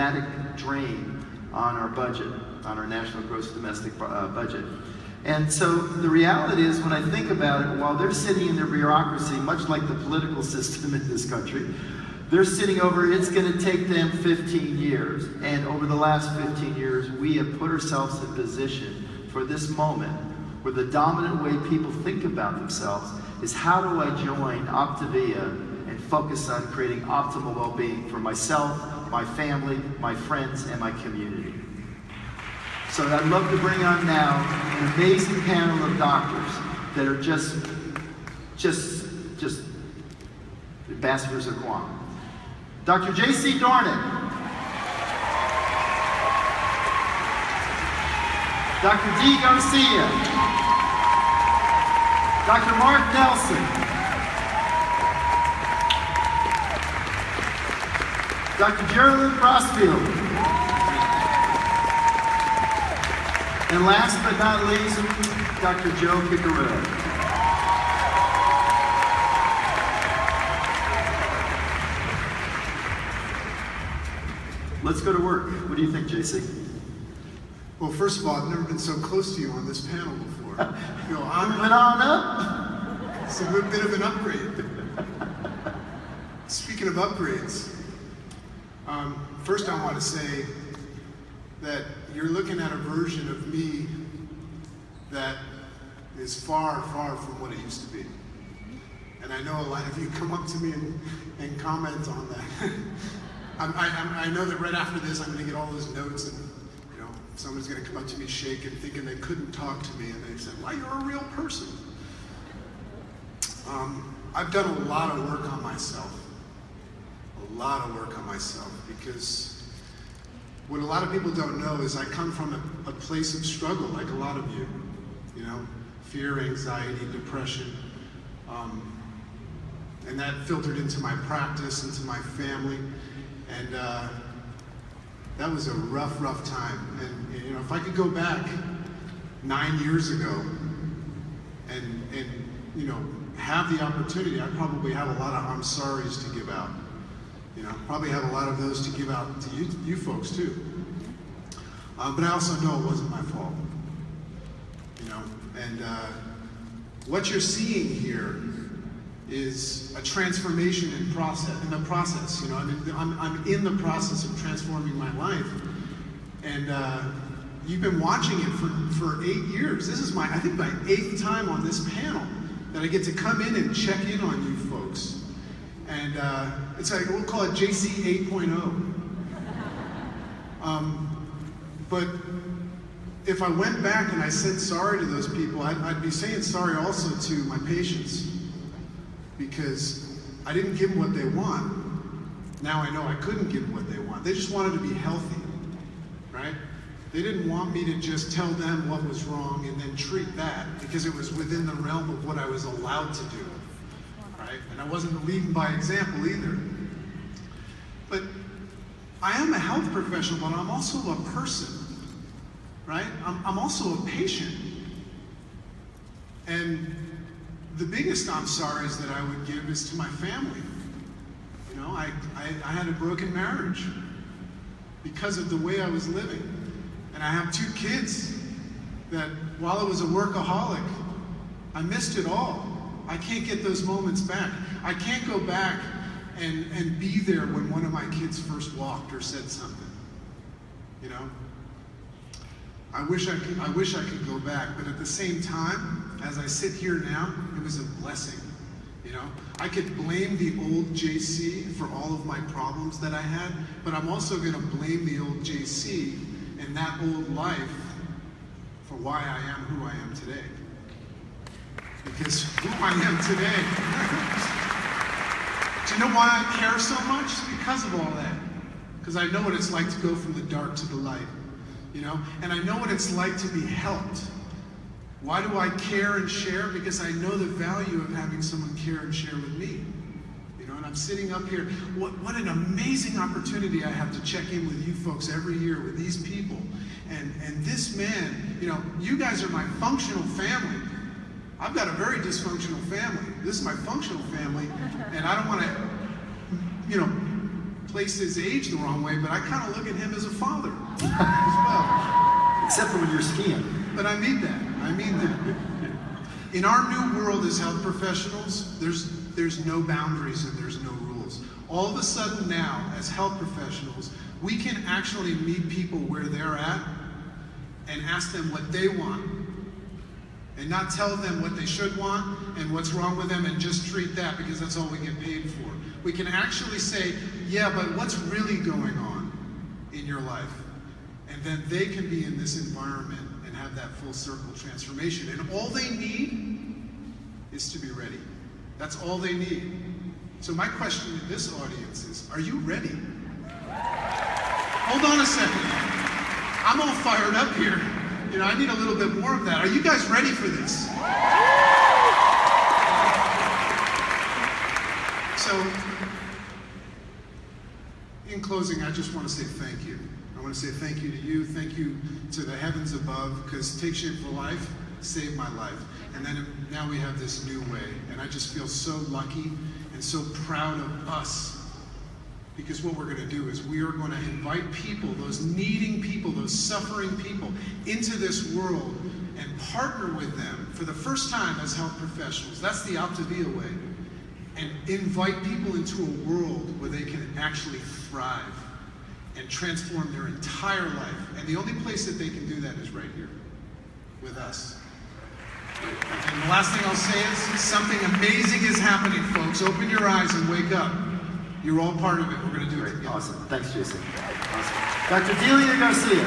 dramatic drain on our budget, on our national gross domestic budget. And so the reality is, when I think about it, while they're sitting in their bureaucracy, much like the political system in this country, they're sitting over, it's going to take them 15 years. And over the last 15 years, we have put ourselves in position for this moment where the dominant way people think about themselves is, how do I join Optavia and focus on creating optimal well-being for myself, my family, my friends, and my community. So I'd love to bring on now an amazing panel of doctors that are just ambassadors of Guam. Dr. J.C. Dornick. Dr. D. Garcia. Dr. Mark Nelson. Dr. Geraldine Crossfield. And last but not least, Dr. Joe Picarelli. Let's go to work. What do you think, JC? Well, first of all, I've never been so close to you on this panel before. You know, Moving on up. It's a bit of an upgrade. Speaking of upgrades, first I want to say that you're looking at a version of me that is far, far from what it used to be. And I know a lot of you come up to me and comment on that. I know that right after this, I'm going to get all those notes, and you know, someone's going to come up to me shaking, thinking they couldn't talk to me, and they said, "Well, you're a real person." I've done a lot of work on myself. A lot of work on myself, because what a lot of people don't know is I come from a place of struggle, like a lot of you. You know, fear, anxiety, depression, and that filtered into my practice, into my family. And that was a rough, rough time. And you know, if I could go back 9 years ago and you know, have the opportunity, I'd probably have a lot of I'm sorry's to give out. You know, probably have a lot of those to give out to you folks too. But I also know it wasn't my fault. You know, and what you're seeing here is a transformation in the process. You know, I'm in the process of transforming my life, and you've been watching it for 8 years. This is I think my 8th time on this panel that I get to come in and check in on you folks, and it's like, we'll call it JC 8.0. But if I went back and I said sorry to those people, I'd be saying sorry also to my patients, because I didn't give them what they want. Now I know I couldn't give them what they want. They just wanted to be healthy, right? They didn't want me to just tell them what was wrong and then treat that, because it was within the realm of what I was allowed to do, right? And I wasn't leading by example either. But I am a health professional, but I'm also a person, right? I'm also a patient. And the biggest I'm sorry's that I would give is to my family. You know, I had a broken marriage because of the way I was living. And I have 2 kids that, while I was a workaholic, I missed it all. I can't get those moments back. I can't go back and be there when one of my kids first walked or said something. You know? I wish I could go back, but at the same time, as I sit here now, it was a blessing. You know, I could blame the old JC for all of my problems that I had, but I'm also going to blame the old JC and that old life for why I am who I am today. Because who I am today. Do you know why I care so much? It's because of all that. Because I know what it's like to go from the dark to the light. You know, and I know what it's like to be helped. Why do I care and share? Because I know the value of having someone care and share with me. You know, and I'm sitting up here. What an amazing opportunity I have to check in with you folks every year, with these people. And this man, you know, you guys are my functional family. I've got a very dysfunctional family. This is my functional family, and I don't want to, you know, place his age the wrong way, but I kind of look at him as a father as well. Except for when you're skiing. But I mean that. I mean that. In our new world as health professionals, there's no boundaries and there's no rules. All of a sudden now, as health professionals, we can actually meet people where they're at and ask them what they want, and not tell them what they should want and what's wrong with them and just treat that because that's all we get paid for. We can actually say, yeah, but what's really going on in your life? And then they can be in this environment and have that full circle transformation. And all they need is to be ready. That's all they need. So my question to this audience is, are you ready? Hold on a second. I'm all fired up here. You know, I need a little bit more of that. Are you guys ready for this? So, in closing, I just want to say thank you. I want to say thank you to you, thank you to the heavens above, because Take Shape for Life saved my life. And then now we have this new way. And I just feel so lucky and so proud of us. Because what we're going to do is we are going to invite people, those needing people, those suffering people, into this world and partner with them for the first time as health professionals. That's the Optavia way. And invite people into a world where they can actually thrive and transform their entire life. And the only place that they can do that is right here, with us. And the last thing I'll say is something amazing is happening, folks. Open your eyes and wake up. You're all part of it. We're going to do it together. Awesome. Thanks, Jason. Awesome. Dr. Delia Garcia.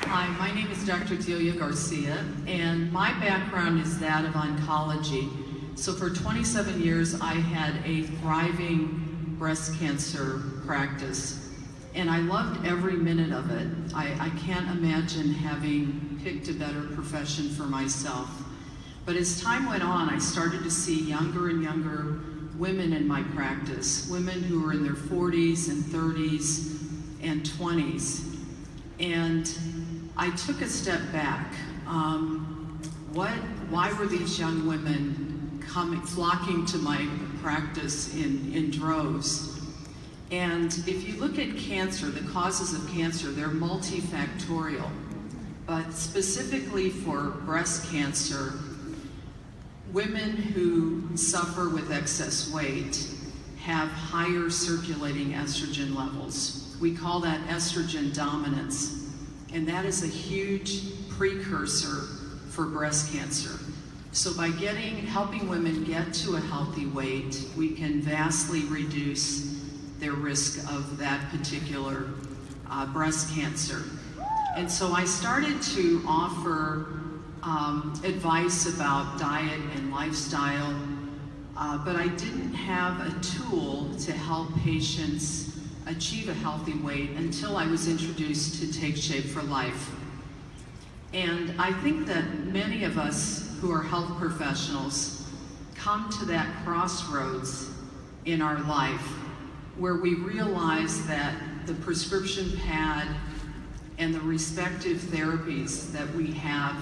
Hi, my name is Dr. Delia Garcia, and my background is that of oncology. So for 27 years, I had a thriving breast cancer practice, and I loved every minute of it. I can't imagine having picked a better profession for myself. But as time went on, I started to see younger and younger women in my practice, women who were in their 40s and 30s and 20s. And I took a step back. Why were these young women flocking to my practice in droves? And if you look at cancer, the causes of cancer, they're multifactorial. But specifically for breast cancer, women who suffer with excess weight have higher circulating estrogen levels. We call that estrogen dominance, and that is a huge precursor for breast cancer. So by helping women get to a healthy weight, we can vastly reduce their risk of that particular breast cancer. And so I started to offer advice about diet and lifestyle, but I didn't have a tool to help patients achieve a healthy weight until I was introduced to Take Shape for Life. And I think that many of us who are health professionals come to that crossroads in our life where we realize that the prescription pad and the respective therapies that we have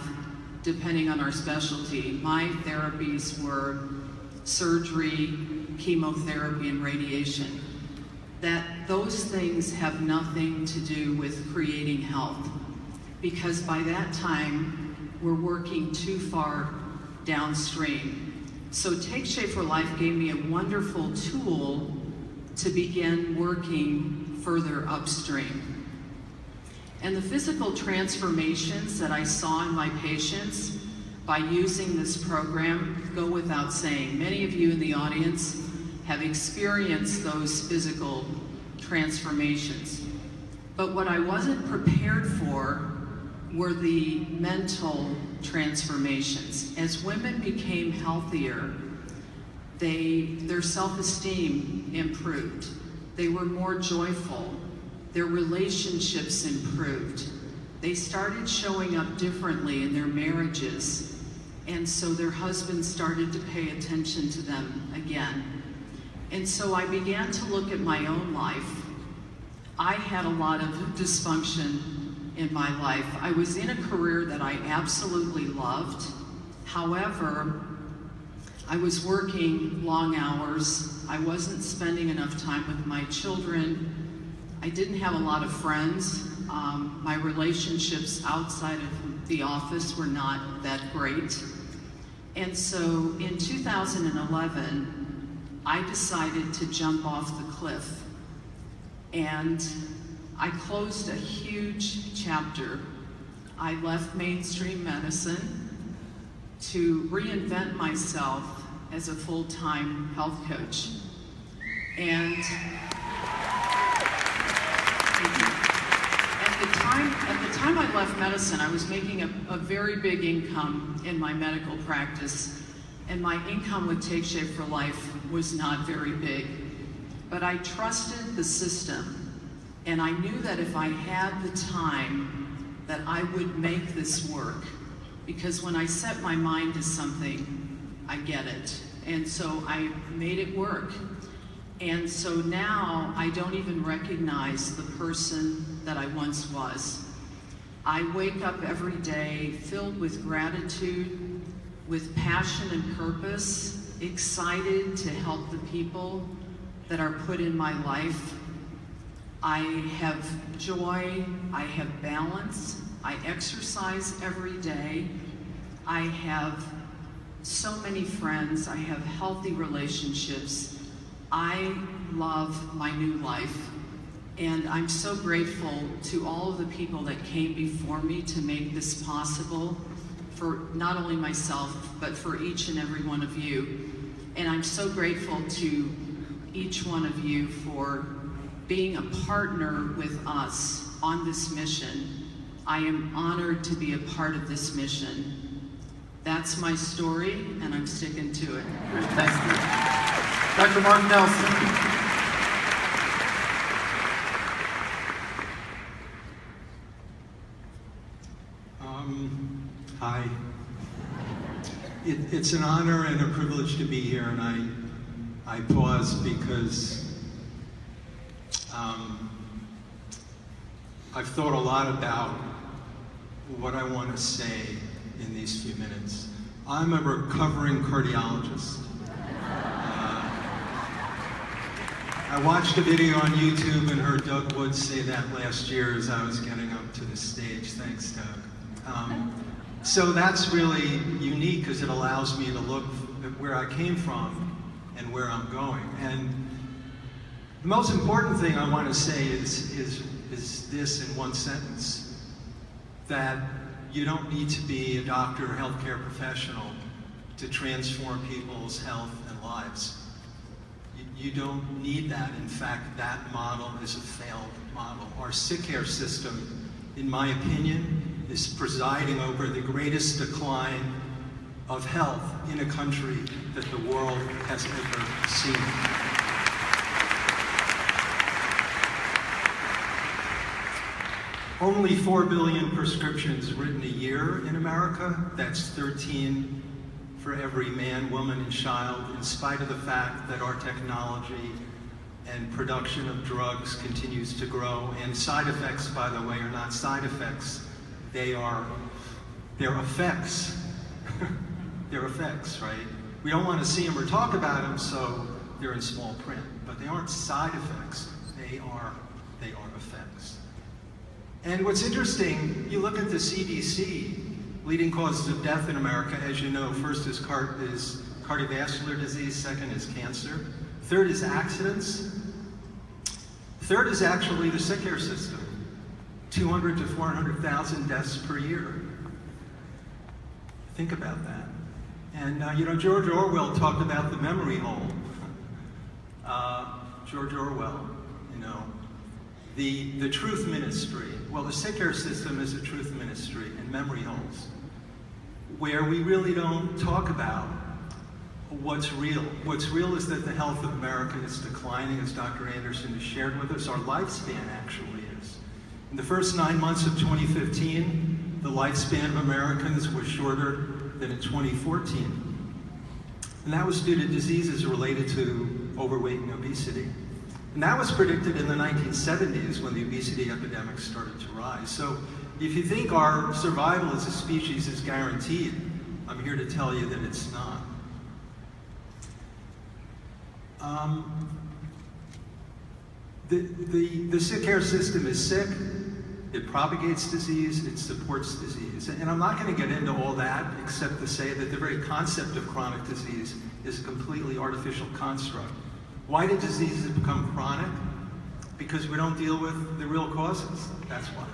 depending on our specialty. My therapies were surgery, chemotherapy, and radiation. That those things have nothing to do with creating health, because by that time, we're working too far downstream. So Take Shape for Life gave me a wonderful tool to begin working further upstream. And the physical transformations that I saw in my patients by using this program go without saying. Many of you in the audience have experienced those physical transformations. But what I wasn't prepared for were the mental transformations. As women became healthier, their self-esteem improved. They were more joyful. Their relationships improved. They started showing up differently in their marriages, and so their husbands started to pay attention to them again. And so I began to look at my own life. I had a lot of dysfunction in my life. I was in a career that I absolutely loved. However, I was working long hours. I wasn't spending enough time with my children. I didn't have a lot of friends. My relationships outside of the office were not that great. And so in 2011, I decided to jump off the cliff. And I closed a huge chapter. I left mainstream medicine to reinvent myself as a full-time health coach. And at the time I left medicine, I was making a very big income in my medical practice, and my income with Take Shape for Life was not very big. But I trusted the system, and I knew that if I had the time, that I would make this work. Because when I set my mind to something, I get it. And so I made it work. And so now I don't even recognize the person that I once was. I wake up every day filled with gratitude, with passion and purpose, excited to help the people that are put in my life. I have joy, I have balance, I exercise every day, I have so many friends, I have healthy relationships. I love my new life, and I'm so grateful to all of the people that came before me to make this possible, for not only myself, but for each and every one of you. And I'm so grateful to each one of you for being a partner with us on this mission. I am honored to be a part of this mission. That's my story, and I'm sticking to it. Great, thanks, Steve. Dr. Mark Nelson. Hi. It's an honor and a privilege to be here, and I pause because I've thought a lot about what I want to say in these few minutes. I'm a recovering cardiologist. I watched a video on YouTube and heard Doug Woods say that last year as I was getting up to the stage. Thanks, Doug. So that's really unique because it allows me to look at where I came from and where I'm going. And the most important thing I want to say is this in one sentence, that you don't need to be a doctor or healthcare professional to transform people's health and lives. You don't need that. In fact, that model is a failed model. Our sick care system, in my opinion, is presiding over the greatest decline of health in a country that the world has ever seen. Only 4 billion prescriptions written a year in America. That's 13 for every man, woman, and child, in spite of the fact that our technology and production of drugs continues to grow. And side effects, by the way, are not side effects. They're effects. They're effects, right? We don't want to see them or talk about them, so they're in small print. But they aren't side effects. They are effects. And what's interesting, you look at the CDC, leading causes of death in America, as you know, first is cardiovascular disease, second is cancer, third is accidents, third is actually the sick care system, 200 to 400,000 deaths per year. Think about that. And George Orwell talked about the memory hole. George Orwell, the truth ministry. Well, the sick care system is a truth ministry and memory holes, where we really don't talk about what's real. What's real is that the health of America is declining, as Dr. Anderson has shared with us. Our lifespan actually is. In the first 9 months of 2015, the lifespan of Americans was shorter than in 2014. And that was due to diseases related to overweight and obesity. And that was predicted in the 1970s when the obesity epidemic started to rise. So if you think our survival as a species is guaranteed, I'm here to tell you that it's not. The sick care system is sick, it propagates disease, it supports disease. And I'm not going to get into all that except to say that the very concept of chronic disease is a completely artificial construct. Why do diseases become chronic? Because we don't deal with the real causes. That's why.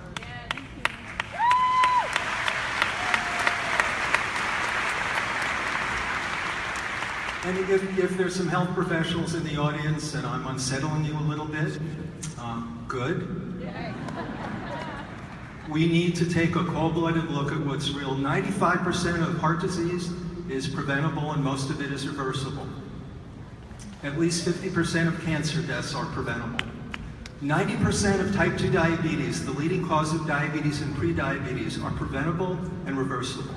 And if there's some health professionals in the audience and I'm unsettling you a little bit, good. We need to take a cold-blooded look at what's real. 95% of heart disease is preventable and most of it is reversible. At least 50% of cancer deaths are preventable. 90% of type 2 diabetes, the leading cause of diabetes and pre-diabetes, are preventable and reversible.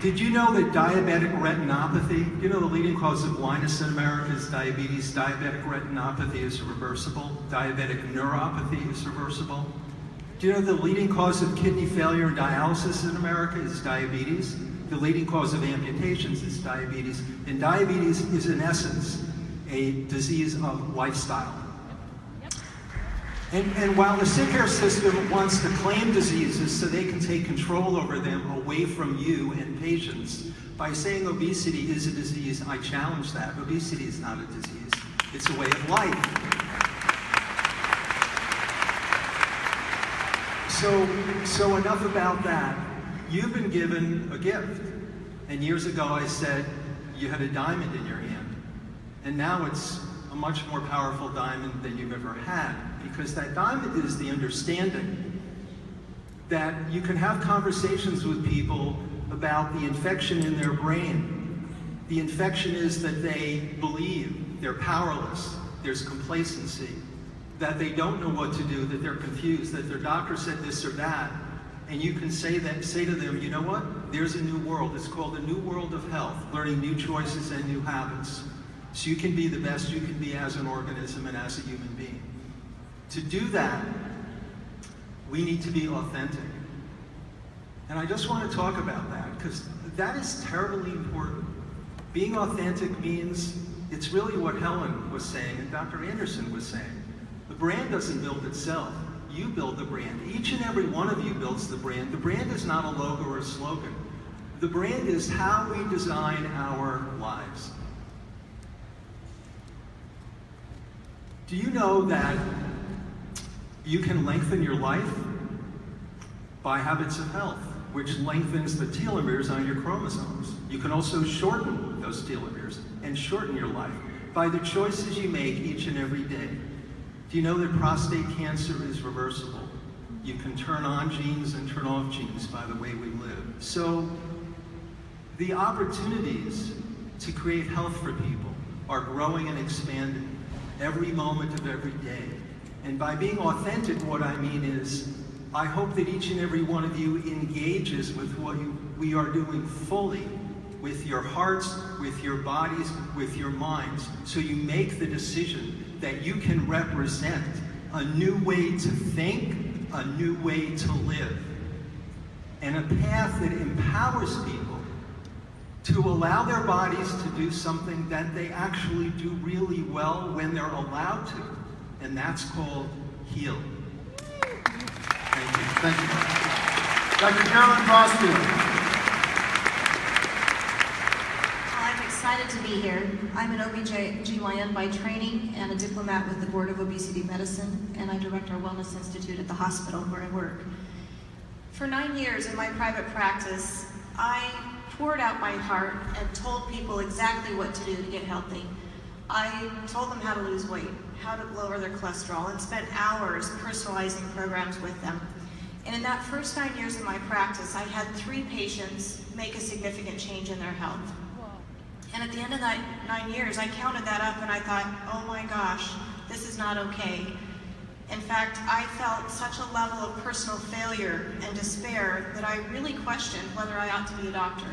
Did you know that diabetic retinopathy, you know the leading cause of blindness in America is diabetes? Diabetic retinopathy is reversible. Diabetic neuropathy is reversible. Do you know the leading cause of kidney failure and dialysis in America is diabetes? The leading cause of amputations is diabetes. And diabetes is, in essence, a disease of lifestyle. And while the sick care system wants to claim diseases so they can take control over them away from you and patients, by saying obesity is a disease, I challenge that. Obesity is not a disease. It's a way of life. So enough about that. You've been given a gift. And years ago I said you had a diamond in your hand. And now it's a much more powerful diamond than you've ever had. Because that diamond is the understanding that you can have conversations with people about the infection in their brain. The infection is that they believe they're powerless, there's complacency, that they don't know what to do, that they're confused, that their doctor said this or that. And you can say to them, you know what? There's a new world. It's called the new world of health, learning new choices and new habits. So you can be the best you can be as an organism and as a human being. To do that, we need to be authentic. And I just want to talk about that, because that is terribly important. Being authentic means it's really what Helen was saying and Dr. Anderson was saying. The brand doesn't build itself. You build the brand. Each and every one of you builds the brand. The brand is not a logo or a slogan. The brand is how we design our lives. Do you know that you can lengthen your life by habits of health, which lengthens the telomeres on your chromosomes? You can also shorten those telomeres and shorten your life by the choices you make each and every day. Do you know that prostate cancer is reversible? You can turn on genes and turn off genes by the way we live. So the opportunities to create health for people are growing and expanding every moment of every day. And by being authentic, what I mean is, I hope that each and every one of you engages with what we are doing fully, with your hearts, with your bodies, with your minds, so you make the decision that you can represent a new way to think, a new way to live, and a path that empowers people to allow their bodies to do something that they actually do really well when they're allowed to. And that's called heal. Thank you. Thank you. Dr. Carolyn Boston. I'm excited to be here. I'm an OBGYN by training and a diplomat with the Board of Obesity Medicine, and I direct our Wellness Institute at the hospital where I work. For 9 years in my private practice, I poured out my heart and told people exactly what to do to get healthy. I told them how to lose weight, how to lower their cholesterol, and spent hours personalizing programs with them. And in that first 9 years of my practice, I had 3 patients make a significant change in their health. And at the end of that 9 years, I counted that up and I thought, oh my gosh, this is not okay. In fact, I felt such a level of personal failure and despair that I really questioned whether I ought to be a doctor.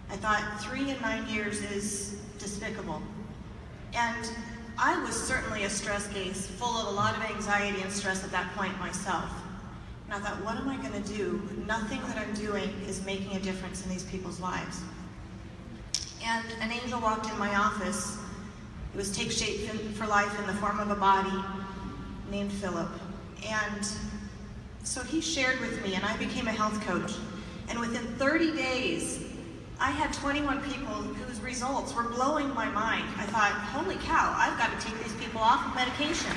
I thought 3 in 9 years is despicable. And I was certainly a stress case, full of a lot of anxiety and stress at that point myself. And I thought, what am I going to do? Nothing that I'm doing is making a difference in these people's lives. And an angel walked in my office. It was Take Shape for Life in the form of a body named Philip. And so he shared with me, and I became a health coach. And within 30 days, I had 21 people whose results were blowing my mind. I thought, holy cow, I've got to take these people off of medication.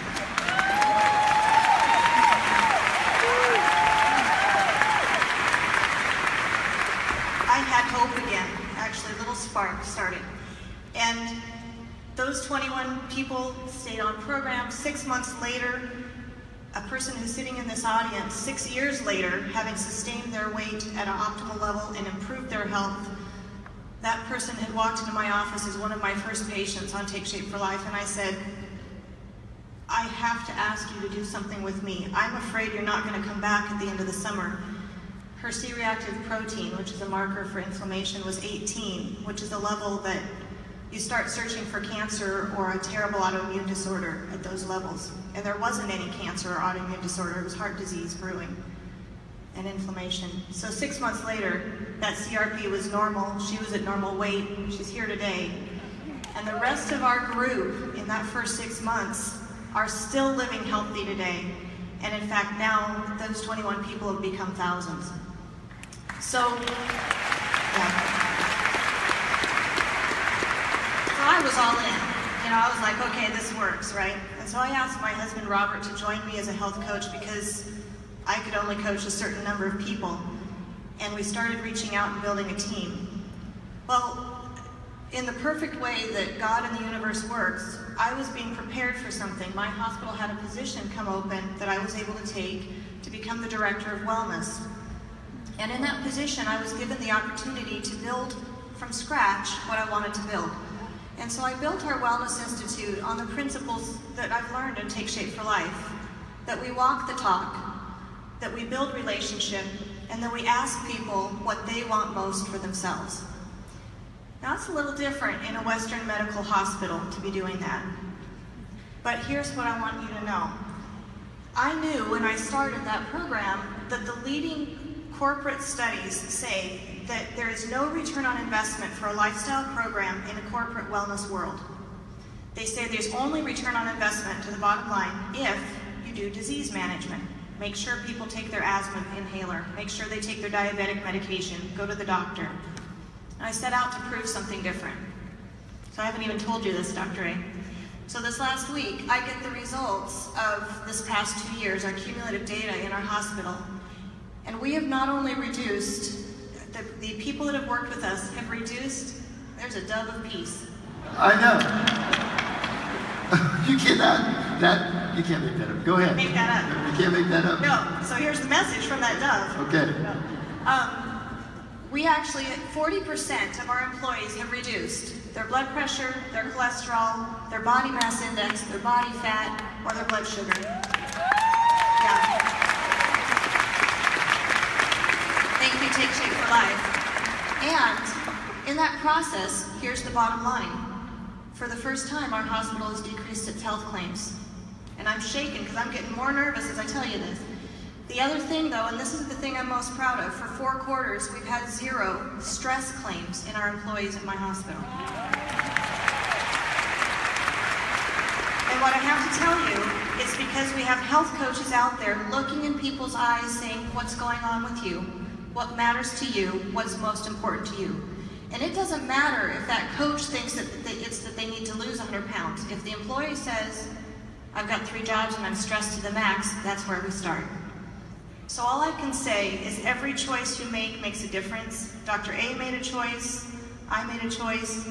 I had hope again. Actually, a little spark started. And those 21 people stayed on program. 6 months later, a person who's sitting in this audience, 6 years later, having sustained their weight at an optimal level and improved their health, that person had walked into my office as one of my first patients on Take Shape for Life, and I said, I have to ask you to do something with me. I'm afraid you're not going to come back at the end of the summer. Her C-reactive protein, which is a marker for inflammation, was 18, which is a level that you start searching for cancer or a terrible autoimmune disorder at those levels. And there wasn't any cancer or autoimmune disorder. It was heart disease brewing and inflammation. So 6 months later, that CRP was normal. She was at normal weight. She's here today. And the rest of our group in that first 6 months are still living healthy today. And in fact, now those 21 people have become thousands. So, yeah. So I was all in. You know, I was like, okay, this works, right? And so I asked my husband, Robert, to join me as a health coach because I could only coach a certain number of people. And we started reaching out and building a team. Well, in the perfect way that God and the universe works, I was being prepared for something. My hospital had a position come open that I was able to take to become the director of wellness. And in that position, I was given the opportunity to build from scratch what I wanted to build. And so I built our Wellness Institute on the principles that I've learned in Take Shape for Life, that we walk the talk, that we build relationship, and that we ask people what they want most for themselves. Now, it's a little different in a Western medical hospital to be doing that. But here's what I want you to know. I knew when I started that program that the leading corporate studies say that there is no return on investment for a lifestyle program in a corporate wellness world. They say there's only return on investment to the bottom line if you do disease management. Make sure people take their asthma inhaler. Make sure they take their diabetic medication. Go to the doctor. And I set out to prove something different. So I haven't even told you this, Dr. A. So this last week, I get the results of this past 2 years, our cumulative data in our hospital. And we have not only reduced, the people that have worked with us have reduced, there's a dove of peace. I know. You cannot, you can't make that up. Go ahead. Make that up. You can't make that up. No, so here's the message from that dove. Okay. We actually, 40% of our employees have reduced their blood pressure, their cholesterol, their body mass index, their body fat, or their blood sugar. Yeah. Thank you, Take Shape for Life. And in that process, here's the bottom line. For the first time, our hospital has decreased its health claims. And I'm shaken because I'm getting more nervous as I tell you this. The other thing though, and this is the thing I'm most proud of, for 4 quarters, we've had 0 stress claims in our employees at my hospital. And what I have to tell you is because we have health coaches out there looking in people's eyes saying, what's going on with you? What matters to you? What's most important to you? And it doesn't matter if that coach thinks that they need to lose 100 pounds. If the employee says, I've got 3 jobs and I'm stressed to the max, that's where we start. So all I can say is every choice you make makes a difference. Dr. A made a choice, I made a choice.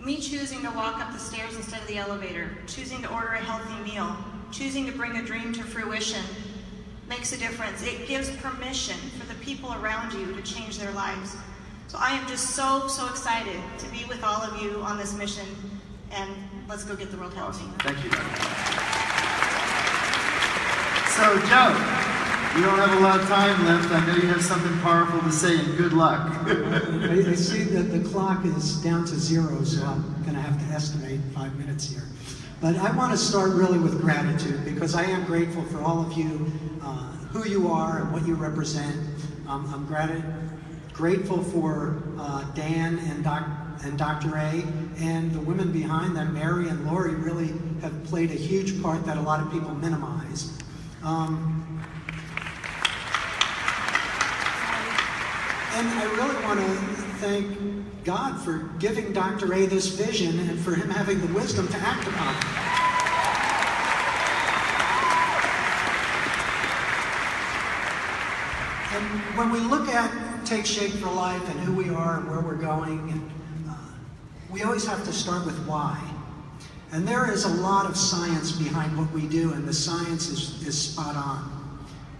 Me choosing to walk up the stairs instead of the elevator, choosing to order a healthy meal, choosing to bring a dream to fruition makes a difference. It gives permission for the people around you to change their lives. So I am just so excited to be with all of you on this mission, and let's go get the world healthy. Thank you. So, Joe, we don't have a lot of time left. I know you have something powerful to say, and good luck. I see that the clock is down to 0, so I'm going to have to estimate 5 minutes here. But I want to start really with gratitude, because I am grateful for all of you, who you are and what you represent. I'm grateful for Dan and Dr. A, and the women behind them, Mary and Lori, really have played a huge part that a lot of people minimize. And I really want to thank God for giving Dr. A this vision and for him having the wisdom to act upon it. And when we look at Take Shape for Life and who we are and where we're going, we always have to start with why. And there is a lot of science behind what we do, and the science is spot on.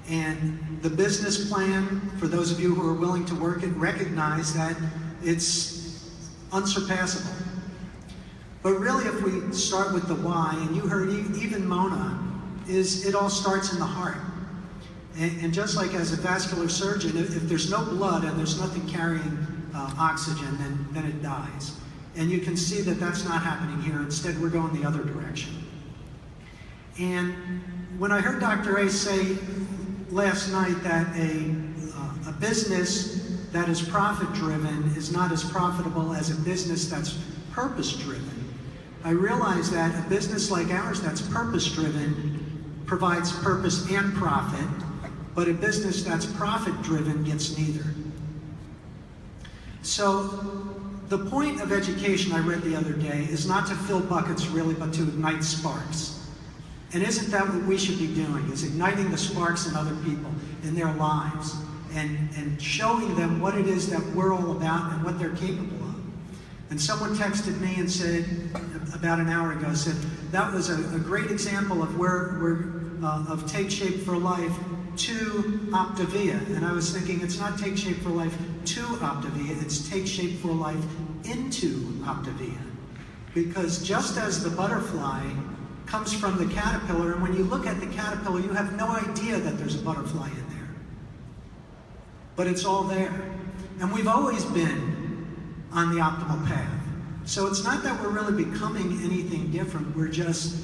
And the business plan, for those of you who are willing to work it, recognize that it's unsurpassable. But really, if we start with the why, and you heard even Mona, it all starts in the heart. And just like as a vascular surgeon, if there's no blood and there's nothing carrying oxygen, then it dies. And you can see that that's not happening here. Instead, we're going the other direction. And when I heard Dr. A say last night that a business that is profit-driven is not as profitable as a business that's purpose-driven, I realized that a business like ours that's purpose-driven provides purpose and profit, but a business that's profit-driven gets neither. So the point of education, I read the other day, is not to fill buckets really, but to ignite sparks. And isn't that what we should be doing, is igniting the sparks in other people, in their lives, and showing them what it is that we're all about and what they're capable of. And someone texted me and said, about an hour ago, said, that was a great example of of Take Shape for Life to Optavia. And I was thinking, it's not Take Shape for Life to Optavia, it's Take Shape for Life into Optavia. Because just as the butterfly comes from the caterpillar, and when you look at the caterpillar, you have no idea that there's a butterfly in there. But it's all there. And we've always been on the optimal path. So it's not that we're really becoming anything different, we're just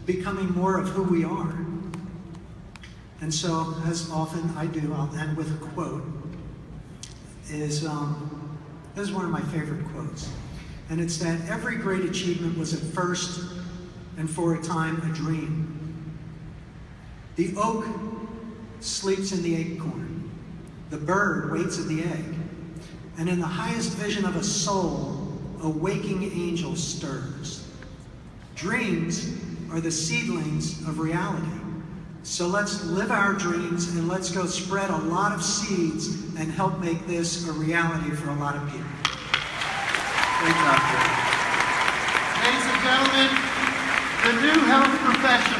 becoming more of who we are. And so, as often I do, I'll end with a quote. This is one of my favorite quotes. And it's that every great achievement was at first and for a time a dream. The oak sleeps in the acorn. The bird waits at the egg. And in the highest vision of a soul, a waking angel stirs. Dreams are the seedlings of reality. So let's live our dreams and let's go spread a lot of seeds and help make this a reality for a lot of people. Great job, Jerry. Ladies and gentlemen, the new health professional